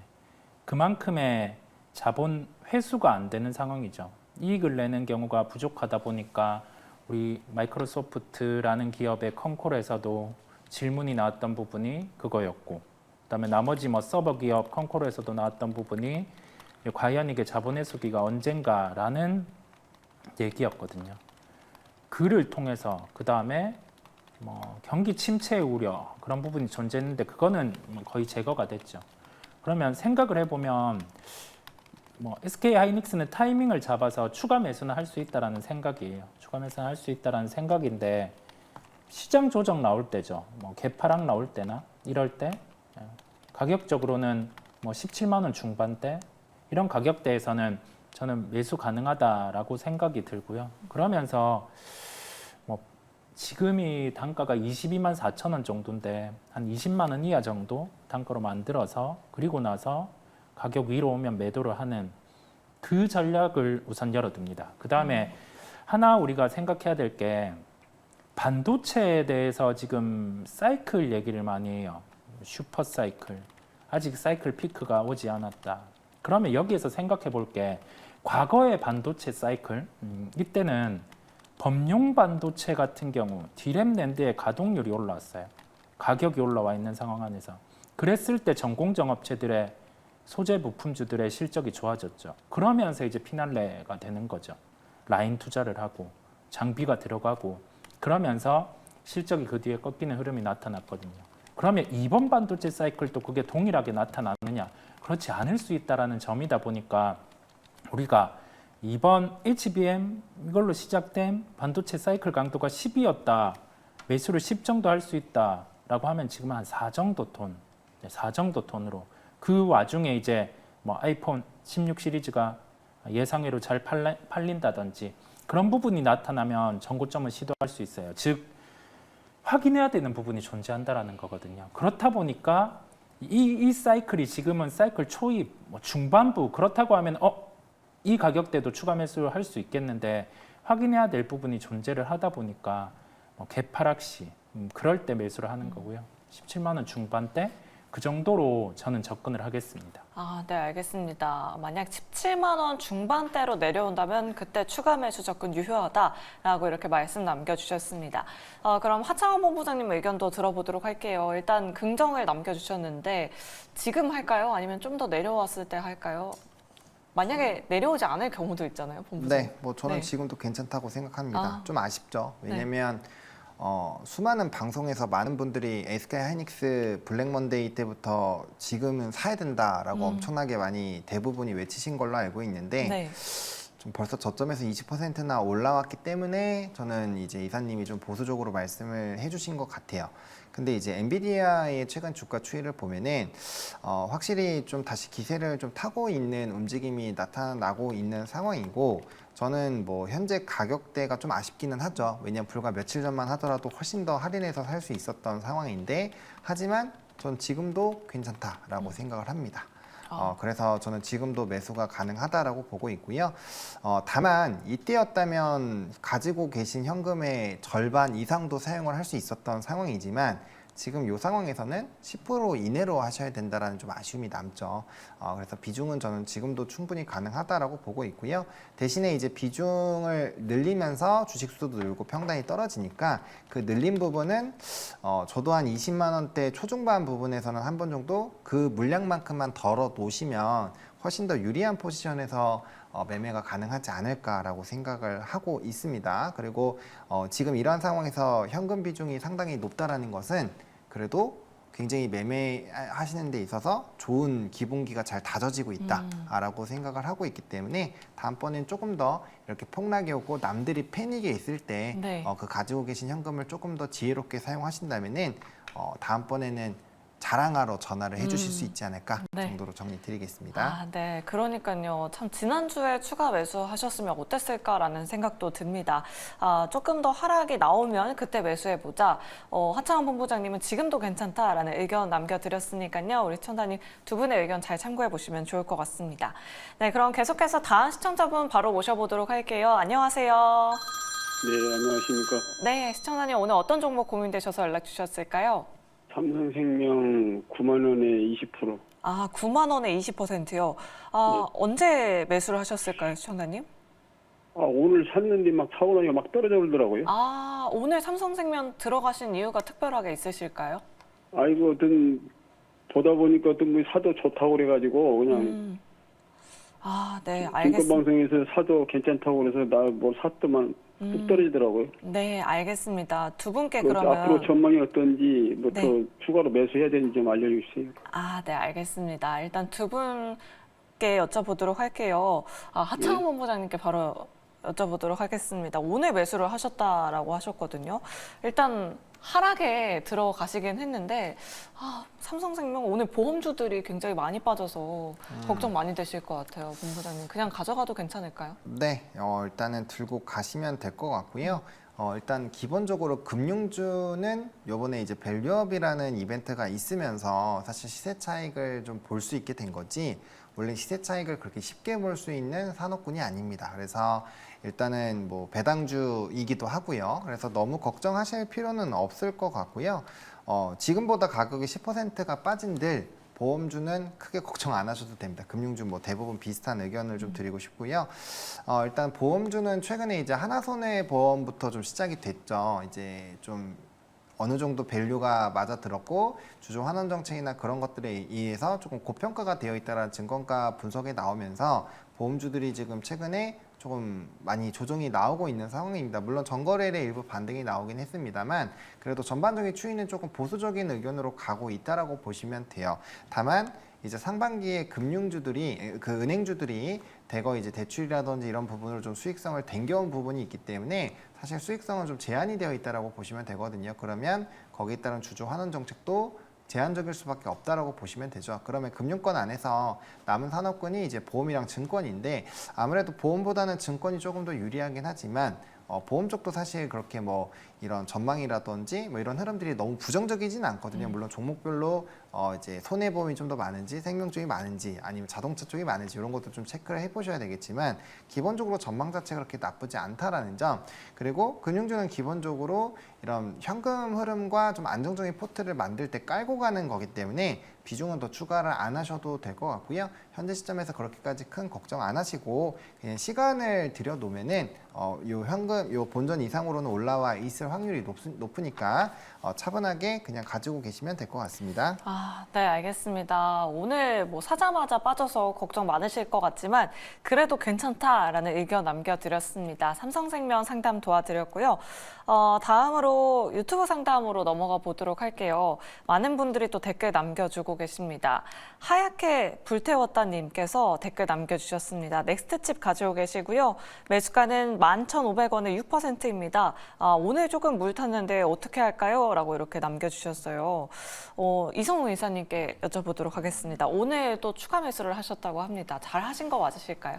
그만큼의 자본 회수가 안 되는 상황이죠. 이익을 내는 경우가 부족하다 보니까 우리 마이크로소프트라는 기업의 컨콜에서도 질문이 나왔던 부분이 그거였고 그다음에 나머지 뭐 서버 기업 컨콜에서도 나왔던 부분이 과연 이게 자본 회수기가 언젠가라는 얘기였거든요. 그를 통해서 그다음에 뭐 경기 침체 우려 그런 부분이 존재했는데 그거는 거의 제거가 됐죠. 그러면 생각을 해보면 뭐 SK 하이닉스는 타이밍을 잡아서 추가 매수는 할 수 있다라는 생각이에요. 추가 매수는 할 수 있다라는 생각인데 시장 조정 나올 때죠. 뭐 개파락 나올 때나 이럴 때 가격적으로는 뭐 17만 원 중반대 이런 가격대에서는 저는 매수 가능하다라고 생각이 들고요. 그러면서 뭐 지금이 단가가 22만 4천 원 정도인데 한 20만 원 이하 정도 단가로 만들어서 그리고 나서 가격 위로 오면 매도를 하는 그 전략을 우선 열어둡니다. 그 다음에 하나 우리가 생각해야 될 게 반도체에 대해서 지금 사이클 얘기를 많이 해요. 슈퍼 사이클. 아직 사이클 피크가 오지 않았다. 그러면 여기에서 생각해 볼 게 과거의 반도체 사이클, 이때는 범용 반도체 같은 경우 D램 낸드의 가동률이 올라왔어요. 가격이 올라와 있는 상황 안에서. 그랬을 때 전공정 업체들의 소재 부품주들의 실적이 좋아졌죠. 그러면서 이제 피날레가 되는 거죠. 라인 투자를 하고 장비가 들어가고 그러면서 실적이 그 뒤에 꺾이는 흐름이 나타났거든요. 그러면 이번 반도체 사이클도 그게 동일하게 나타나느냐? 그렇지 않을 수 있다라는 점이다 보니까 우리가 이번 HBM 이걸로 시작된 반도체 사이클 강도가 10이었다. 매수를 10 정도 할 수 있다라고 하면 지금 한 4 정도 톤, 4 정도 톤으로 그 와중에 이제 뭐 아이폰 16 시리즈가 예상외로 잘 팔린다든지 그런 부분이 나타나면 전고점을 시도할 수 있어요. 즉 확인해야 되는 부분이 존재한다라는 거거든요. 그렇다 보니까 이 사이클이 지금은 사이클 초입, 뭐 중반부 그렇다고 하면 이 가격대도 추가 매수를 할 수 있겠는데 확인해야 될 부분이 존재를 하다 보니까 뭐 개파락시 그럴 때 매수를 하는 거고요. 17만 원 중반대 그 정도로 저는 접근을 하겠습니다. 아, 네, 알겠습니다. 만약 17만 원 중반대로 내려온다면 그때 추가 매수 접근 유효하다라고 이렇게 말씀 남겨주셨습니다. 그럼 하창원 본부장님 의견도 들어보도록 할게요. 일단 긍정을 남겨주셨는데 지금 할까요? 아니면 좀 더 내려왔을 때 할까요? 만약에 내려오지 않을 경우도 있잖아요, 본부장님. 네, 뭐 저는 네. 지금도 괜찮다고 생각합니다. 아. 좀 아쉽죠. 왜냐면 수많은 방송에서 많은 분들이 SK 하이닉스 블랙 먼데이 때부터 지금은 사야 된다라고 엄청나게 많이 대부분이 외치신 걸로 알고 있는데 네. 좀 벌써 저점에서 20%나 올라왔기 때문에 저는 이제 이사님이 좀 보수적으로 말씀을 해주신 것 같아요. 근데 이제 엔비디아의 최근 주가 추이를 보면은 확실히 좀 다시 기세를 좀 타고 있는 움직임이 나타나고 있는 상황이고 저는 뭐 현재 가격대가 좀 아쉽기는 하죠. 왜냐면 불과 며칠 전만 하더라도 훨씬 더 할인해서 살 수 있었던 상황인데 하지만 전 지금도 괜찮다라고 생각을 합니다. 그래서 저는 지금도 매수가 가능하다라고 보고 있고요. 다만 이때였다면 가지고 계신 현금의 절반 이상도 사용을 할 수 있었던 상황이지만 지금 이 상황에서는 10% 이내로 하셔야 된다라는 좀 아쉬움이 남죠. 그래서 비중은 저는 지금도 충분히 가능하다라고 보고 있고요. 대신에 이제 비중을 늘리면서 주식 수도 늘고 평단이 떨어지니까 그 늘린 부분은 저도 한 20만 원대 초중반 부분에서는 한 번 정도 그 물량만큼만 덜어 놓으시면 훨씬 더 유리한 포지션에서 매매가 가능하지 않을까라고 생각을 하고 있습니다. 그리고 지금 이러한 상황에서 현금 비중이 상당히 높다라는 것은 그래도 굉장히 매매하시는 데 있어서 좋은 기본기가 잘 다져지고 있다라고 생각을 하고 있기 때문에 다음번엔 조금 더 이렇게 폭락이 오고 남들이 패닉에 있을 때 네. 그 가지고 계신 현금을 조금 더 지혜롭게 사용하신다면은 다음번에는 자랑하러 전화를 해주실 수 있지 않을까 네. 정도로 정리 드리겠습니다. 아, 네. 그러니까요. 참 지난주에 추가 매수하셨으면 어땠을까라는 생각도 듭니다. 조금 더 하락이 나오면 그때 매수해보자. 하창원 본부장님은 지금도 괜찮다라는 의견 남겨드렸으니까요. 우리 시청자님 두 분의 의견 잘 참고해보시면 좋을 것 같습니다. 네, 그럼 계속해서 다음 시청자분 바로 모셔보도록 할게요. 안녕하세요. 네, 안녕하십니까. 네, 시청자님 오늘 어떤 종목 고민되셔서 연락 주셨을까요? 삼성생명 9만 원에 20%. 9만 원에 20%요. 언제 매수를 하셨을까요, 시청자님? 오늘 샀는데 막 사고 나니까 막 떨어져 버리더라고요. 오늘 삼성생명 들어가신 이유가 특별하게 있으실까요? 아이고, 보다 보니까 뭐 사도 좋다고 그래가지고 그냥 네, 증권 알겠습니다. 방송에서 사도 괜찮다고 그래서 나 뭐 샀더만 뚝 떨어지더라고요. 네, 알겠습니다. 두 분께 앞으로 그러면 전망이 어떤지 뭐 더 네. 추가로 매수해야 되는지 좀 알려주세요. 네, 알겠습니다. 일단 두 분께 여쭤보도록 할게요. 하창원 본부장님께 바로 여쭤보도록 하겠습니다. 오늘 매수를 하셨다라고 하셨거든요. 일단 하락에 들어가시긴 했는데 삼성생명 오늘 보험주들이 굉장히 많이 빠져서 걱정 많이 되실 것 같아요, 본부장님. 그냥 가져가도 괜찮을까요? 네, 일단은 들고 가시면 될 것 같고요. 일단 기본적으로 금융주는 요번에 이제 밸류업이라는 이벤트가 있으면서 사실 시세 차익을 좀 볼 수 있게 된 거지, 원래 시세 차익을 그렇게 쉽게 볼 수 있는 산업군이 아닙니다. 그래서 일단은 뭐 배당주이기도 하고요. 그래서 너무 걱정하실 필요는 없을 것 같고요. 지금보다 가격이 10%가 빠진들 보험주는 크게 걱정 안 하셔도 됩니다. 금융주 뭐 대부분 비슷한 의견을 좀 드리고 싶고요. 일단 보험주는 최근에 이제 하나손해보험부터 좀 시작이 됐죠. 이제 좀 어느 정도 밸류가 맞아들었고 주주 환원 정책이나 그런 것들에 의해서 조금 고평가가 되어 있다는 증권가 분석이 나오면서 보험주들이 지금 최근에 조금 많이 조정이 나오고 있는 상황입니다. 물론 전거래일에 일부 반등이 나오긴 했습니다만 그래도 전반적인 추이는 조금 보수적인 의견으로 가고 있다라고 보시면 돼요. 다만 이제 상반기에 금융주들이 그 은행주들이 대거 이제 대출이라든지 이런 부분으로 좀 수익성을 땡겨온 부분이 있기 때문에 사실 수익성은 좀 제한이 되어 있다라고 보시면 되거든요. 그러면 거기에 따른 주주 환원 정책도 제한적일 수밖에 없다라고 보시면 되죠. 그러면 금융권 안에서 남은 산업군이 이제 보험이랑 증권인데 아무래도 보험보다는 증권이 조금 더 유리하긴 하지만 보험 쪽도 사실 그렇게 뭐 이런 전망이라든지 뭐 이런 흐름들이 너무 부정적이진 않거든요. 물론 종목별로 이제 손해보험이 좀 더 많은지 생명 쪽이 많은지 아니면 자동차 쪽이 많은지 이런 것도 좀 체크를 해보셔야 되겠지만 기본적으로 전망 자체가 그렇게 나쁘지 않다라는 점, 그리고 금융주는 기본적으로 이런 현금 흐름과 좀 안정적인 포트를 만들 때 깔고 가는 거기 때문에 비중은 더 추가를 안 하셔도 될 것 같고요. 현재 시점에서 그렇게까지 큰 걱정 안 하시고 그냥 시간을 들여놓으면은 요 현금 요 본전 이상으로는 올라와 있을 확률이 높으니까 차분하게 그냥 가지고 계시면 될 것 같습니다. 네, 알겠습니다. 오늘 뭐 사자마자 빠져서 걱정 많으실 것 같지만 그래도 괜찮다라는 의견 남겨드렸습니다. 삼성생명 상담 도와드렸고요. 다음으로 유튜브 상담으로 넘어가 보도록 할게요. 많은 분들이 또 댓글 남겨주고 계십니다. 하얗게 불태웠다님께서 댓글 남겨주셨습니다. 넥스트칩 가지고 계시고요. 매수가는 11,500원에 6%입니다. 오늘 조금 물 탔는데 어떻게 할까요? 라고 이렇게 남겨주셨어요. 이성우 이사님께 여쭤보도록 하겠습니다. 오늘 또 추가 매수를 하셨다고 합니다. 잘 하신 거 맞으실까요?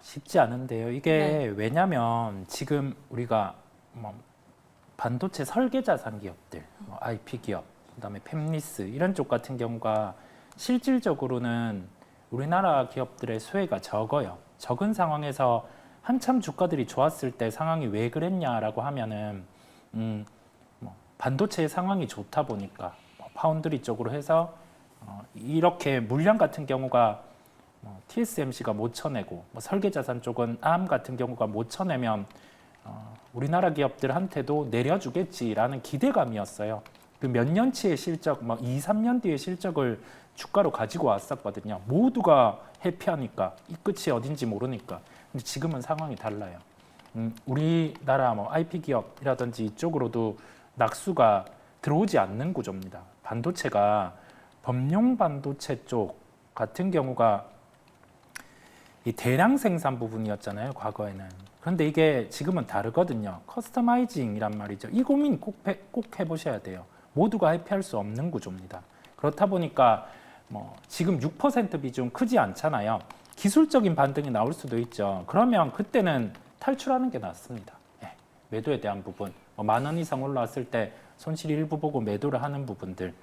쉽지 않은데요. 이게 왜냐면 지금 우리가 뭐 반도체 설계 자산 기업들, 뭐 IP 기업, 그다음에 팹리스 이런 쪽 같은 경우가 실질적으로는 우리나라 기업들의 수혜가 적어요. 적은 상황에서 한참 주가들이 좋았을 때 상황이 왜 그랬냐라고 하면은 뭐 반도체의 상황이 좋다 보니까 파운드리 쪽으로 해서 이렇게 물량 같은 경우가 TSMC가 못 쳐내고 설계 자산 쪽은 ARM 같은 경우가 못 쳐내면 우리나라 기업들한테도 내려주겠지라는 기대감이었어요. 그 몇 년치의 실적, 2, 3년 뒤의 실적을 주가로 가지고 왔었거든요. 모두가 해피하니까 이 끝이 어딘지 모르니까. 근데 지금은 상황이 달라요. 우리나라 IP 기업이라든지 이쪽으로도 낙수가 들어오지 않는 구조입니다. 반도체가 범용 반도체 쪽 같은 경우가 이 대량 생산 부분이었잖아요, 과거에는. 그런데 이게 지금은 다르거든요. 커스터마이징이란 말이죠. 이 고민 꼭 해보셔야 돼요. 모두가 해피할 수 없는 구조입니다. 그렇다 보니까 지금 6% 비중 크지 않잖아요. 기술적인 반등이 나올 수도 있죠. 그러면 그때는 탈출하는 게 낫습니다. 매도에 대한 부분, 10,000원 이상 올라왔을 때 손실 일부 보고 매도를 하는 부분들.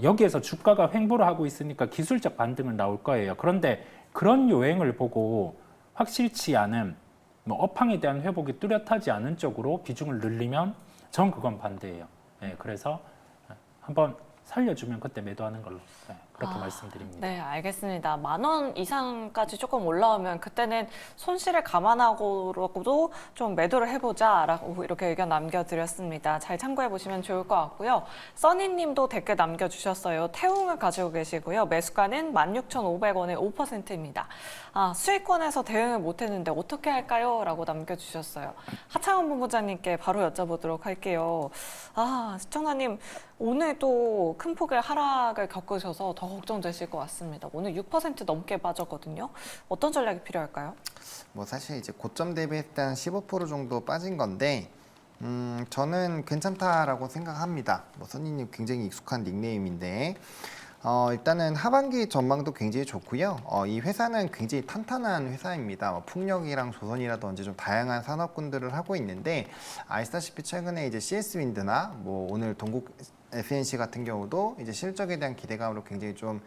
여기에서 주가가 횡보를 하고 있으니까 기술적 반등은 나올 거예요. 그런데 그런 요행을 보고 확실치 않은 업황에 대한 회복이 뚜렷하지 않은 쪽으로 비중을 늘리면 전 그건 반대예요. 그래서 한번 살려주면 그때 매도하는 걸로 그렇게 말씀드립니다. 네, 알겠습니다. 10,000원 이상까지 조금 올라오면 그때는 손실을 감안하고도 좀 매도를 해보자라고 이렇게 의견 남겨드렸습니다. 잘 참고해 보시면 좋을 것 같고요. 써니님도 댓글 남겨주셨어요. 태웅을 가지고 계시고요. 매수가는 16,500원에 5%입니다. 수익권에서 대응을 못했는데 어떻게 할까요? 라고 남겨주셨어요. 하창원 본부장님께 바로 여쭤보도록 할게요. 시청자님, 오늘도 큰 폭의 하락을 겪으셔서 더 걱정되실 것 같습니다. 오늘 6% 넘게 빠졌거든요. 어떤 전략이 필요할까요? 사실 이제 고점 대비했을 때 한 15% 정도 빠진 건데 저는 괜찮다라고 생각합니다. 뭐 선생님 굉장히 익숙한 닉네임인데 일단은 하반기 전망도 굉장히 좋고요. 이 회사는 굉장히 탄탄한 회사입니다. 풍력이랑 조선이라든지 좀 다양한 산업군들을 하고 있는데 아시다시피 최근에 이제 CS 윈드나 뭐 오늘 동국 SNC 같은 경우도 이제 실적에 대한 기대감으로 굉장히 좀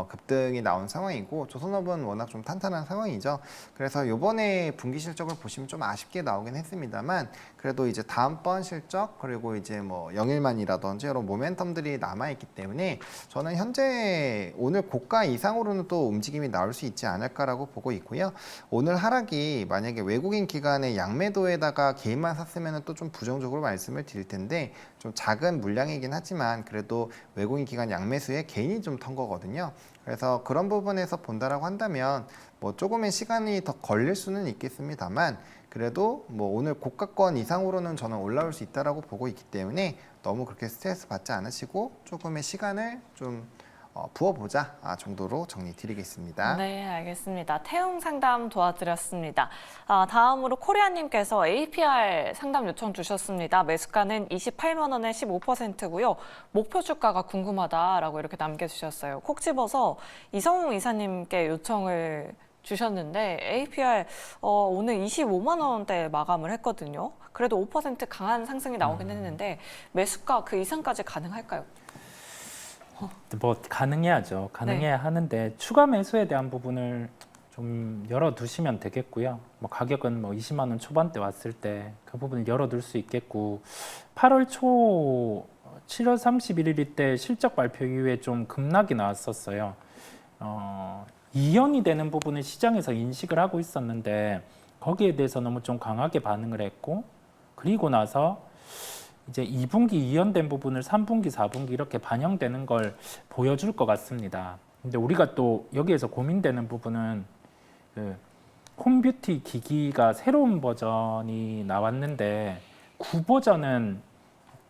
급등이 나온 상황이고 조선업은 워낙 좀 탄탄한 상황이죠. 그래서 요번에 분기 실적을 보시면 좀 아쉽게 나오긴 했습니다만 그래도 이제 다음번 실적 그리고 이제 뭐 영일만이라든지 이런 모멘텀들이 남아있기 때문에 저는 현재 오늘 고가 이상으로는 또 움직임이 나올 수 있지 않을까라고 보고 있고요. 오늘 하락이 만약에 외국인 기관의 양매도에다가 개인만 샀으면 또 좀 부정적으로 말씀을 드릴 텐데 좀 작은 물량이긴 하지만 그래도 외국인 기관 양매수에 개인이 좀 턴 거거든요. 그래서 그런 부분에서 본다라고 한다면 뭐 조금의 시간이 더 걸릴 수는 있겠습니다만 그래도 뭐 오늘 고가권 이상으로는 저는 올라올 수 있다라고 보고 있기 때문에 너무 그렇게 스트레스 받지 않으시고 조금의 시간을 좀 부어보자 정도로 정리 드리겠습니다. 네, 알겠습니다. 태움 상담 도와드렸습니다. 다음으로 코리아님께서 APR 상담 요청 주셨습니다. 매수가는 28만 원에 15%고요. 목표 주가가 궁금하다라고 이렇게 남겨주셨어요. 콕 집어서 이성웅 이사님께 요청을 주셨는데 APR 오늘 25만 원대 마감을 했거든요. 그래도 5% 강한 상승이 나오긴 했는데 매수가 그 이상까지 가능할까요? 뭐 가능해야죠. 가능해야 하는데 추가 매수에 대한 부분을 좀 열어두시면 되겠고요. 뭐 가격은 뭐 20만 원 초반대 왔을 때 그 부분을 열어둘 수 있겠고 8월 초 7월 31일 때 실적 발표 이후에 좀 급락이 나왔었어요. 이연이 되는 부분을 시장에서 인식을 하고 있었는데 거기에 대해서 너무 좀 강하게 반응을 했고 그리고 나서 이제 2분기 이연된 부분을 3분기, 4분기 이렇게 반영되는 걸 보여줄 것 같습니다. 근데 우리가 또 여기에서 고민되는 부분은 그 홈뷰티 기기가 새로운 버전이 나왔는데 9버전은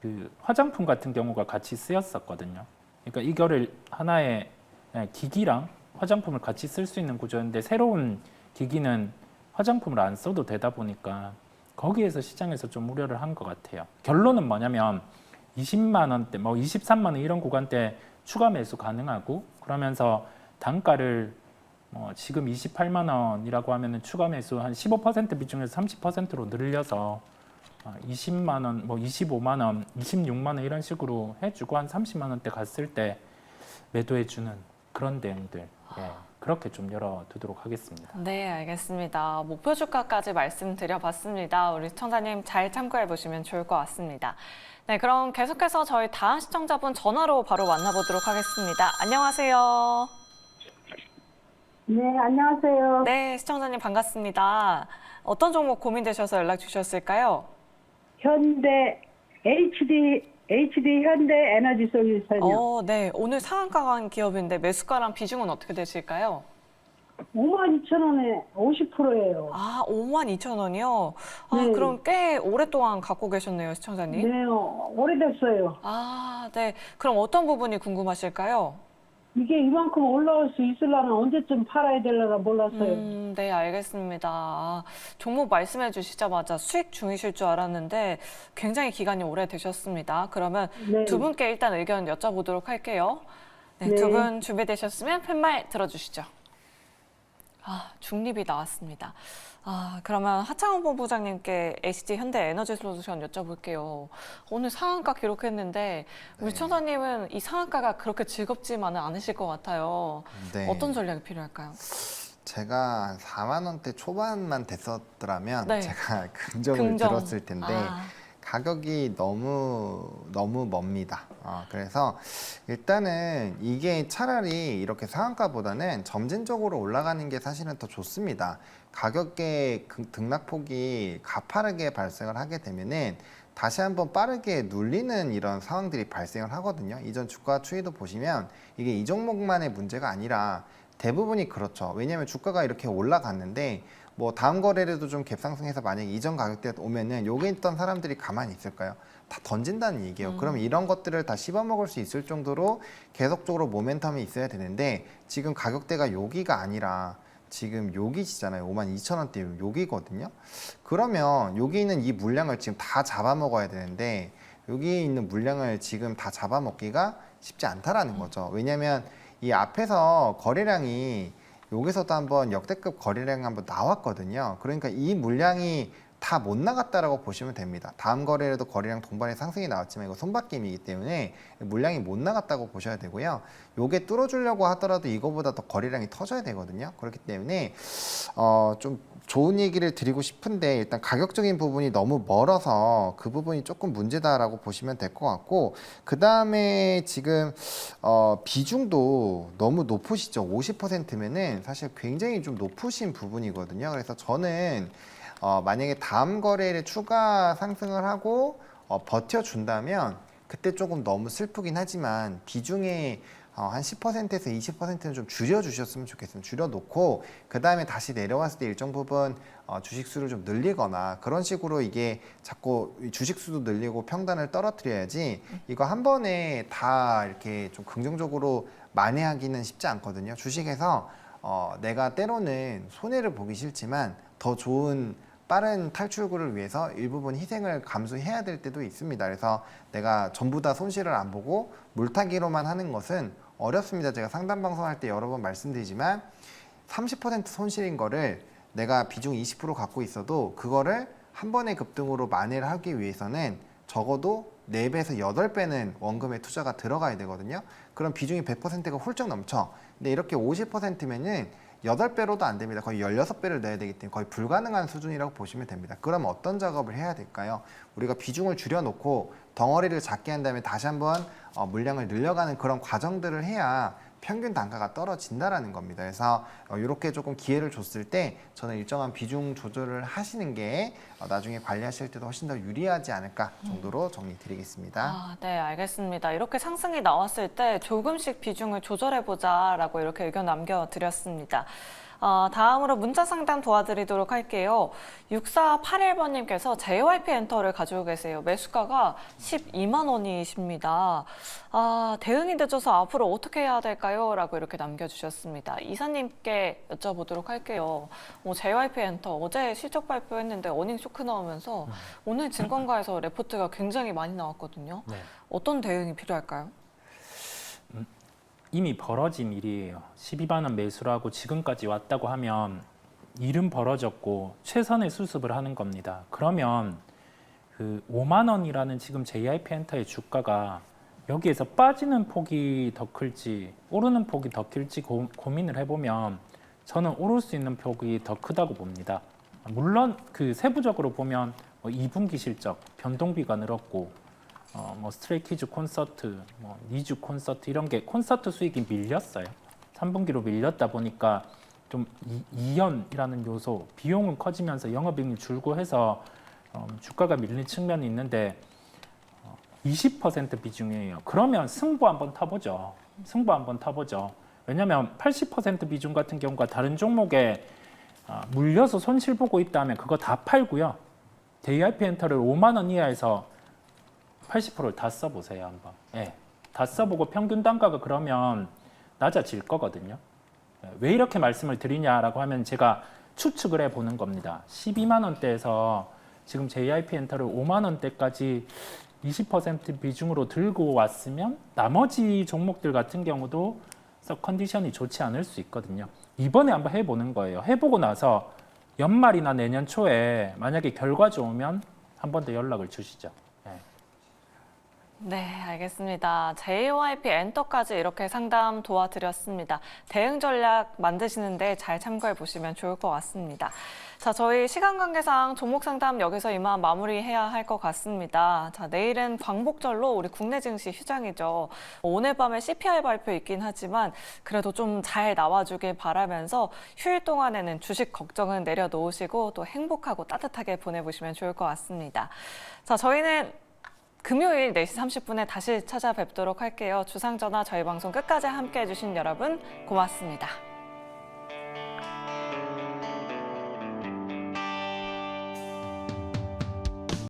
그 화장품 같은 경우가 같이 쓰였었거든요. 그러니까 이거를 하나의 기기랑 화장품을 같이 쓸 수 있는 구조인데 새로운 기기는 화장품을 안 써도 되다 보니까 거기에서 시장에서 좀 우려를 한 것 같아요. 결론은 뭐냐면 20만 원대, 뭐 23만 원 이런 구간대 추가 매수 가능하고 그러면서 단가를 지금 28만 원이라고 하면은 추가 매수 한 15% 비중에서 30%로 늘려서 20만 원, 뭐 25만 원, 26만 원 이런 식으로 해주고 한 30만 원대 갔을 때 매도해주는 그런 대응들. 예. 그렇게 좀 열어두도록 하겠습니다. 네, 알겠습니다. 목표 주가까지 말씀드려봤습니다. 우리 시청자님 잘 참고해 보시면 좋을 것 같습니다. 네, 그럼 계속해서 저희 다음 시청자분 전화로 바로 만나보도록 하겠습니다. 안녕하세요. 네, 안녕하세요. 네, 시청자님 반갑습니다. 어떤 종목 고민되셔서 연락 주셨을까요? 현대 HD 현대 에너지 솔루션이요. 네, 오늘 상한가 간 기업인데 매수가랑 비중은 어떻게 되실까요? 52,000원에 50%예요. 52,000원이요? 네. 그럼 꽤 오랫동안 갖고 계셨네요, 시청자님. 네, 오래됐어요. 네. 그럼 어떤 부분이 궁금하실까요? 이게 이만큼 올라올 수 있으려면 언제쯤 팔아야 되려나 몰랐어요. 네, 알겠습니다. 종목 말씀해 주시자마자 수익 중이실 줄 알았는데 굉장히 기간이 오래되셨습니다. 그러면 네. 두 분께 일단 의견 여쭤보도록 할게요. 네, 네. 두 분 준비되셨으면 팻말 들어주시죠. 중립이 나왔습니다. 그러면 하창원 본부장님께 SG 현대 에너지 솔루션 여쭤볼게요. 오늘 상한가 기록했는데 우리 시청자님은 이 상한가가 그렇게 즐겁지만은 않으실 것 같아요. 네. 어떤 전략이 필요할까요? 제가 한 4만 원대 초반만 됐었더라면 네. 제가 긍정을 긍정. 들었을 텐데 가격이 너무 멉니다. 그래서 일단은 이게 차라리 이렇게 상한가보다는 점진적으로 올라가는 게 사실은 더 좋습니다. 가격의 등락폭이 가파르게 발생을 하게 되면은 다시 한번 빠르게 눌리는 이런 상황들이 발생을 하거든요. 이전 주가 추이도 보시면 이게 이 종목만의 문제가 아니라 대부분이 그렇죠. 왜냐하면 주가가 이렇게 올라갔는데 뭐 다음 거래일에도 좀 갭상승해서 만약에 이전 가격대에 오면은 여기 있던 사람들이 가만히 있을까요? 다 던진다는 얘기예요. 그럼 이런 것들을 다 씹어먹을 수 있을 정도로 계속적으로 모멘텀이 있어야 되는데 지금 가격대가 여기가 아니라 지금 여기시잖아요. 52,000원대 여기거든요. 그러면 여기 있는 이 물량을 지금 다 잡아먹어야 되는데 여기 있는 물량을 지금 다 잡아먹기가 쉽지 않다라는 거죠. 왜냐하면 이 앞에서 거래량이 여기서도 한번 역대급 거래량이 한번 나왔거든요. 그러니까 이 물량이 다 못 나갔다라고 보시면 됩니다. 다음 거래에도 거래량 동반의 상승이 나왔지만 이거 손바뀜이기 때문에 물량이 못 나갔다고 보셔야 되고요. 요게 뚫어주려고 하더라도 이거보다 더 거래량이 터져야 되거든요. 그렇기 때문에 좀 좋은 얘기를 드리고 싶은데 일단 가격적인 부분이 너무 멀어서 그 부분이 조금 문제다라고 보시면 될 것 같고, 그 다음에 지금 비중도 너무 높으시죠. 50%면은 사실 굉장히 좀 높으신 부분이거든요. 그래서 저는 만약에 다음 거래일에 추가 상승을 하고 버텨준다면 그때 조금 너무 슬프긴 하지만 비중에 한 10%에서 20%는 좀 줄여주셨으면 좋겠습니다. 줄여놓고 그 다음에 다시 내려왔을 때 일정 부분 주식 수를 좀 늘리거나 그런 식으로 이게 자꾸 주식 수도 늘리고 평단을 떨어뜨려야지 이거 한 번에 다 이렇게 좀 긍정적으로 만회하기는 쉽지 않거든요. 주식에서 내가 때로는 손해를 보기 싫지만 더 좋은 빠른 탈출구를 위해서 일부분 희생을 감수해야 될 때도 있습니다. 그래서 내가 전부 다 손실을 안 보고 물타기로만 하는 것은 어렵습니다. 제가 상담 방송할 때 여러 번 말씀드리지만 30% 손실인 거를 내가 비중 20% 갖고 있어도 그거를 한 번의 급등으로 만회를 하기 위해서는 적어도 4배에서 8배는 원금의 투자가 들어가야 되거든요. 그럼 비중이 100%가 훌쩍 넘쳐. 근데 이렇게 50%면은 8배로도 안 됩니다. 거의 16배를 내야 되기 때문에 거의 불가능한 수준이라고 보시면 됩니다. 그럼 어떤 작업을 해야 될까요? 우리가 비중을 줄여놓고 덩어리를 작게 한 다음에 다시 한번 물량을 늘려가는 그런 과정들을 해야 평균 단가가 떨어진다라는 겁니다. 그래서 이렇게 조금 기회를 줬을 때 저는 일정한 비중 조절을 하시는 게 나중에 관리하실 때도 훨씬 더 유리하지 않을까 정도로 정리 드리겠습니다. 네, 알겠습니다. 이렇게 상승이 나왔을 때 조금씩 비중을 조절해보자라고 이렇게 의견 남겨드렸습니다. 다음으로 문자 상담 도와드리도록 할게요. 6481번님께서 JYP 엔터를 가지고 계세요. 매수가가 12만 원이십니다. 대응이 늦어서 앞으로 어떻게 해야 될까요? 라고 이렇게 남겨주셨습니다. 이사님께 여쭤보도록 할게요. JYP 엔터 어제 실적 발표했는데 어닝 쇼크 나오면서 오늘 증권가에서 레포트가 굉장히 많이 나왔거든요. 네. 어떤 대응이 필요할까요? 이미 벌어진 일이에요. 12만 원 매수라고 지금까지 왔다고 하면 일은 벌어졌고 최선의 수습을 하는 겁니다. 그러면 그 5만 원이라는 지금 JYP 엔터의 주가가 여기에서 빠지는 폭이 더 클지 오르는 폭이 더 클지 고민을 해보면 저는 오를 수 있는 폭이 더 크다고 봅니다. 물론 그 세부적으로 보면 2분기 실적, 변동비가 늘었고 스트레이키즈 콘서트, 니즈 콘서트 이런 게 콘서트 수익이 밀렸어요. 3분기로 밀렸다 보니까 좀 이연이라는 요소, 비용은 커지면서 영업이익이 줄고 해서 주가가 밀린 측면이 있는데 20% 비중이에요. 그러면 승부 한번 타보죠. 승부 한번 타보죠. 왜냐하면 80% 비중 같은 경우가 다른 종목에 물려서 손실 보고 있다면 그거 다 팔고요. JYP 엔터를 5만 원 이하에서 80%를 다 써보세요 한번. 예, 다 써보고 평균 단가가 그러면 낮아질 거거든요. 왜 이렇게 말씀을 드리냐라고 하면 제가 추측을 해보는 겁니다. 12만 원대에서 지금 JYP 엔터를 5만 원대까지 20% 비중으로 들고 왔으면 나머지 종목들 같은 경우도 컨디션이 좋지 않을 수 있거든요. 이번에 한번 해보는 거예요. 해보고 나서 연말이나 내년 초에 만약에 결과 좋으면 한 번 더 연락을 주시죠. 네, 알겠습니다. JYP 엔터까지 이렇게 상담 도와드렸습니다. 대응 전략 만드시는데 잘 참고해 보시면 좋을 것 같습니다. 자, 저희 시간 관계상 종목 상담 여기서 이만 마무리해야 할 것 같습니다. 자, 내일은 광복절로 우리 국내 증시 휴장이죠. 오늘 밤에 CPI 발표 있긴 하지만 그래도 좀 잘 나와주길 바라면서 휴일 동안에는 주식 걱정은 내려놓으시고 또 행복하고 따뜻하게 보내보시면 좋을 것 같습니다. 자, 저희는 금요일 4시 30분에 다시 찾아뵙도록 할게요. 주상전화 저희 방송 끝까지 함께해 주신 여러분 고맙습니다.